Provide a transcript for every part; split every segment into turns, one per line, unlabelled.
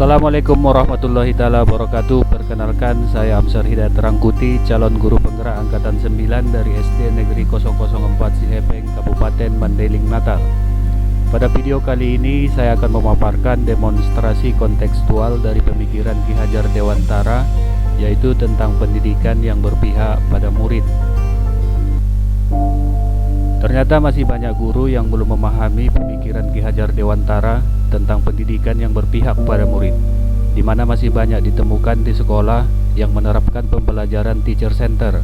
Assalamualaikum warahmatullahi taala wabarakatuh. Perkenalkan, saya Amsar Hidayat Rangkuti, calon guru penggerak angkatan 9 dari SD Negeri 004 Sihepeng, Kabupaten Mandailing, Natal. Pada video kali ini saya akan memaparkan demonstrasi kontekstual dari pemikiran Ki Hajar Dewantara, yaitu tentang pendidikan yang berpihak pada murid. Ternyata masih banyak guru yang belum memahami pemikiran Ki Hajar Dewantara tentang pendidikan yang berpihak pada murid, di mana masih banyak ditemukan di sekolah yang menerapkan pembelajaran teacher center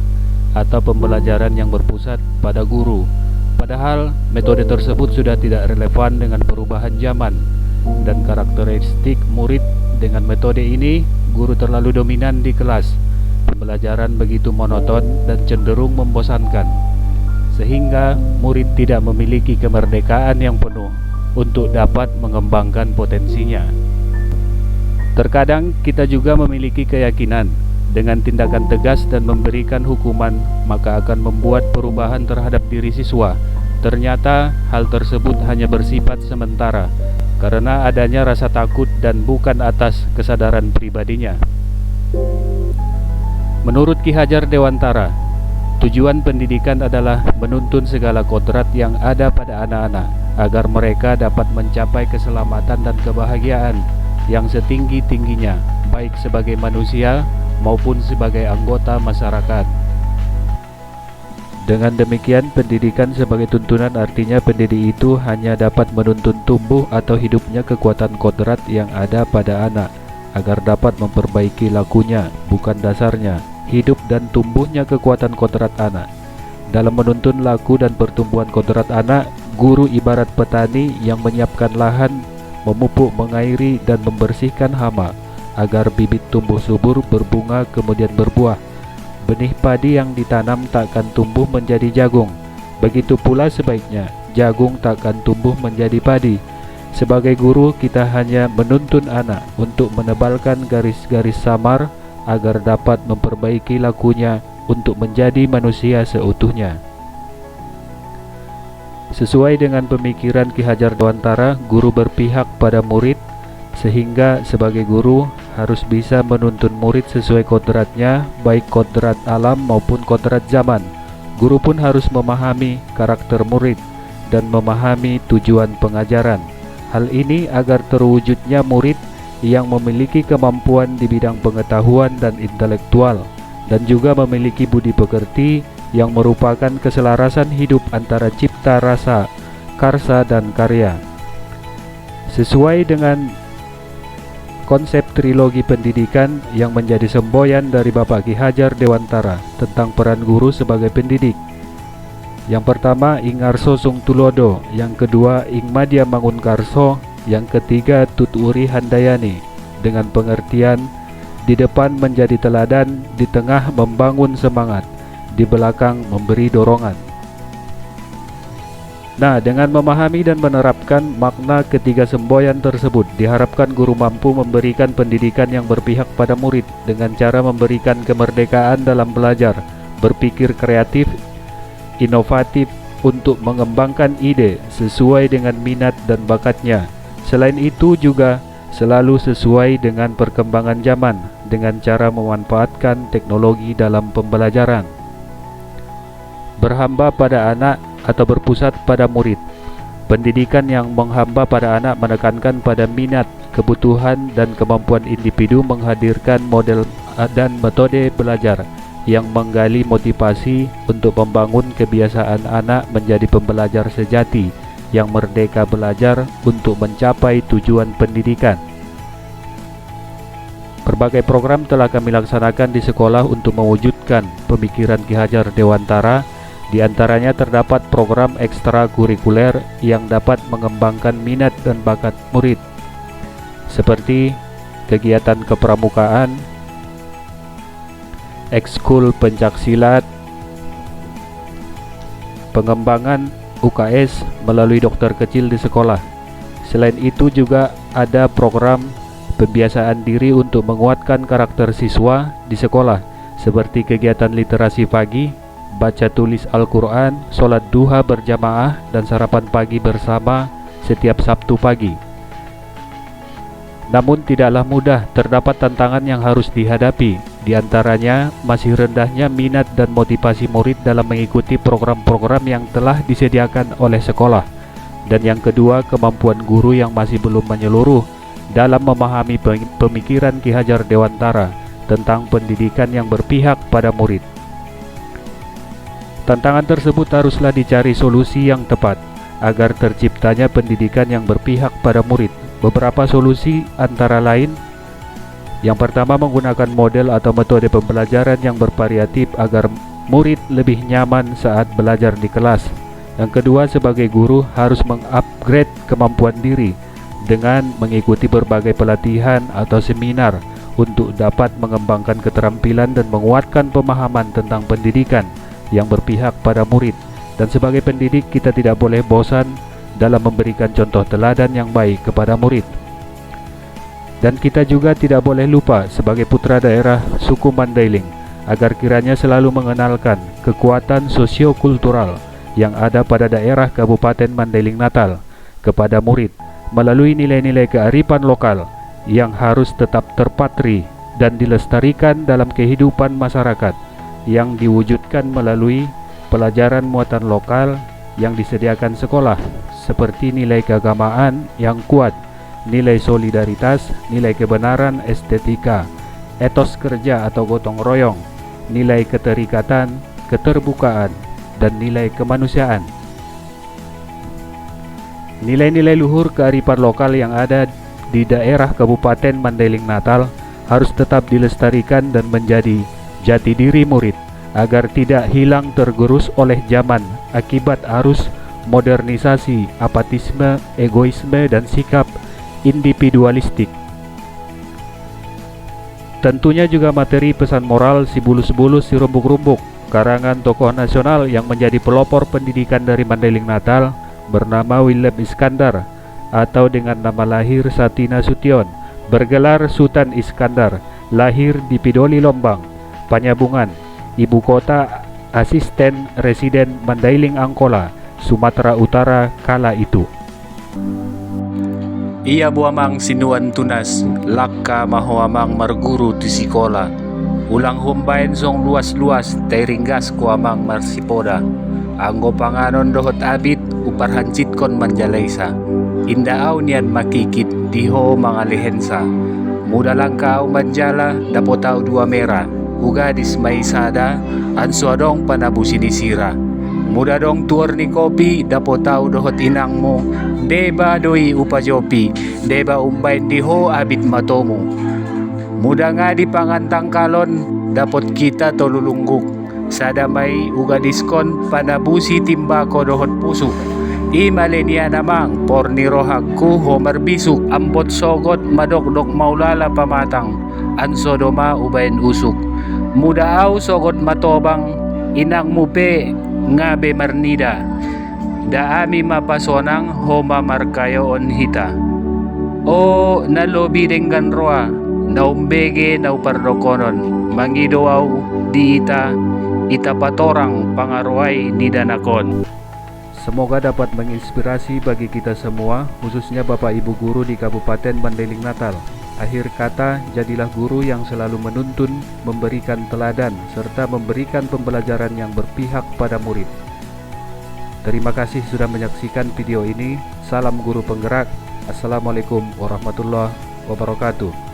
atau pembelajaran yang berpusat pada guru. Padahal metode tersebut sudah tidak relevan dengan perubahan zaman dan karakteristik murid. Dengan metode ini, guru terlalu dominan di kelas. Pembelajaran begitu monoton dan cenderung membosankan, sehingga murid tidak memiliki kemerdekaan yang penuh untuk dapat mengembangkan potensinya. Terkadang kita juga memiliki keyakinan dengan tindakan tegas dan memberikan hukuman maka akan membuat perubahan terhadap diri siswa. Ternyata hal tersebut hanya bersifat sementara karena adanya rasa takut dan bukan atas kesadaran pribadinya. Menurut Ki Hajar Dewantara, tujuan pendidikan adalah menuntun segala kodrat yang ada pada anak-anak agar mereka dapat mencapai keselamatan dan kebahagiaan yang setinggi-tingginya, baik sebagai manusia maupun sebagai anggota masyarakat. Dengan demikian, pendidikan sebagai tuntunan artinya pendidik itu hanya dapat menuntun tumbuh atau hidupnya kekuatan kodrat yang ada pada anak agar dapat memperbaiki lakunya, bukan dasarnya, hidup dan tumbuhnya kekuatan kodrat anak. Dalam menuntun laku dan pertumbuhan kodrat anak, guru ibarat petani yang menyiapkan lahan, memupuk, mengairi, dan membersihkan hama agar bibit tumbuh subur, berbunga, kemudian berbuah. Benih padi yang ditanam takkan tumbuh menjadi jagung. Begitu pula sebaiknya, jagung takkan tumbuh menjadi padi. Sebagai guru, kita hanya menuntun anak untuk menebalkan garis-garis samar agar dapat memperbaiki lakunya untuk menjadi manusia seutuhnya. Sesuai dengan pemikiran Ki Hajar Dewantara, guru berpihak pada murid, sehingga sebagai guru harus bisa menuntun murid sesuai kodratnya, baik kodrat alam maupun kodrat zaman. Guru pun harus memahami karakter murid dan memahami tujuan pengajaran. Hal ini agar terwujudnya murid yang memiliki kemampuan di bidang pengetahuan dan intelektual, dan juga memiliki budi pekerti yang merupakan keselarasan hidup antara cipta rasa, karsa, dan karya. Sesuai dengan konsep trilogi pendidikan yang menjadi semboyan dari Bapak Ki Hajar Dewantara tentang peran guru sebagai pendidik. Yang pertama, Ing Arso Sung Tulodo, yang kedua, Ing Madya Mangunkarso, yang ketiga, Tuturi Handayani, dengan pengertian di depan menjadi teladan, di tengah membangun semangat, di belakang memberi dorongan. Nah, dengan memahami dan menerapkan makna ketiga semboyan tersebut, diharapkan guru mampu memberikan pendidikan yang berpihak pada murid dengan cara memberikan kemerdekaan dalam belajar, berpikir kreatif, inovatif untuk mengembangkan ide sesuai dengan minat dan bakatnya. Selain itu juga selalu sesuai dengan perkembangan zaman dengan cara memanfaatkan teknologi dalam pembelajaran. Berhamba pada anak atau berpusat pada murid. Pendidikan yang menghamba pada anak menekankan pada minat, kebutuhan, dan kemampuan individu, menghadirkan model dan metode belajar yang menggali motivasi untuk membangun kebiasaan anak menjadi pembelajar sejati yang merdeka belajar untuk mencapai tujuan pendidikan. Berbagai program telah kami laksanakan di sekolah untuk mewujudkan pemikiran Ki Hajar Dewantara. Di antaranya terdapat program ekstrakurikuler yang dapat mengembangkan minat dan bakat murid, seperti kegiatan kepramukaan, ekskul pencaksilat, pengembangan UKS melalui dokter kecil di sekolah. Selain itu juga ada program pembiasaan diri untuk menguatkan karakter siswa di sekolah, seperti kegiatan literasi pagi, baca tulis Al-Quran, sholat duha berjamaah, dan sarapan pagi bersama setiap Sabtu pagi. Namun tidaklah mudah, terdapat tantangan yang harus dihadapi. Di antaranya, masih rendahnya minat dan motivasi murid dalam mengikuti program-program yang telah disediakan oleh sekolah. Dan yang kedua, kemampuan guru yang masih belum menyeluruh dalam memahami pemikiran Ki Hajar Dewantara tentang pendidikan yang berpihak pada murid. Tantangan tersebut haruslah dicari solusi yang tepat agar terciptanya pendidikan yang berpihak pada murid. Beberapa solusi antara lain: yang pertama, menggunakan model atau metode pembelajaran yang bervariatif agar murid lebih nyaman saat belajar di kelas. Yang kedua, sebagai guru harus mengupgrade kemampuan diri dengan mengikuti berbagai pelatihan atau seminar untuk dapat mengembangkan keterampilan dan menguatkan pemahaman tentang pendidikan yang berpihak pada murid. Dan sebagai pendidik, kita tidak boleh bosan dalam memberikan contoh teladan yang baik kepada murid. Dan kita juga tidak boleh lupa sebagai putra daerah suku Mandailing agar kiranya selalu mengenalkan kekuatan sosiokultural yang ada pada daerah Kabupaten Mandailing Natal kepada murid melalui nilai-nilai kearifan lokal yang harus tetap terpatri dan dilestarikan dalam kehidupan masyarakat, yang diwujudkan melalui pelajaran muatan lokal yang disediakan sekolah, seperti nilai keagamaan yang kuat, nilai solidaritas, nilai kebenaran estetika, etos kerja atau gotong royong, nilai keterikatan, keterbukaan, dan nilai kemanusiaan. Nilai-nilai luhur kearifan lokal yang ada di daerah Kabupaten Mandailing Natal harus tetap dilestarikan dan menjadi jati diri murid agar tidak hilang tergerus oleh zaman akibat arus modernisasi, apatisme, egoisme, dan sikap individualistik. Tentunya juga materi pesan moral si bulus-bulus si rumbuk-rumbuk, karangan tokoh nasional yang menjadi pelopor pendidikan dari Mandailing Natal, bernama Willem Iskandar atau dengan nama lahir Satina Sution, bergelar Sultan Iskandar, lahir di Pidoli Lombang, Panyabungan, ibu kota asisten residen Mandailing Angkola, Sumatera Utara kala itu.
Ia buamang sinuan tunas, lakka mahoamang marguru di sikola. Ulang humbain song luas-luas, tairinggas ko amang marsipoda. Anggo panganon dohot abit, upar hancit kon manjalaysa. Indaaw niyan makikit, diho mga lehensa. Muda lang ka manjala, dapotaw dua mera. Ugadis may sada, ansuadong panabusi ni sira. Muda dong tuor ni kopi, dapotaw dohot inang mo. Deba doi upajopi, deba umbain diho abit matomo. Muda nga di pangantang kalon, dapot kita tolulungguk. Sada may ugadiskon, panabusi timbako dohot pusuk. Imale niya namang, porni rohagku homer bisuk. Ampot sogot, madokdok maulala pamatang. Ansodoma ubain usuk. Muda au sogot matobang, inang mupe ngabe marnida. Daami mapasonang homa markayo on hita. O nalobi dengan roa, naumbege naupardokonon, mangidoaw di ita patorang pangaruay ni danakon.
Semoga dapat menginspirasi bagi kita semua, khususnya Bapak Ibu guru di Kabupaten Mandailing Natal. Akhir kata, jadilah guru yang selalu menuntun, memberikan teladan, serta memberikan pembelajaran yang berpihak pada murid. Terima kasih sudah menyaksikan video ini. Salam guru penggerak. Assalamualaikum warahmatullahi wabarakatuh.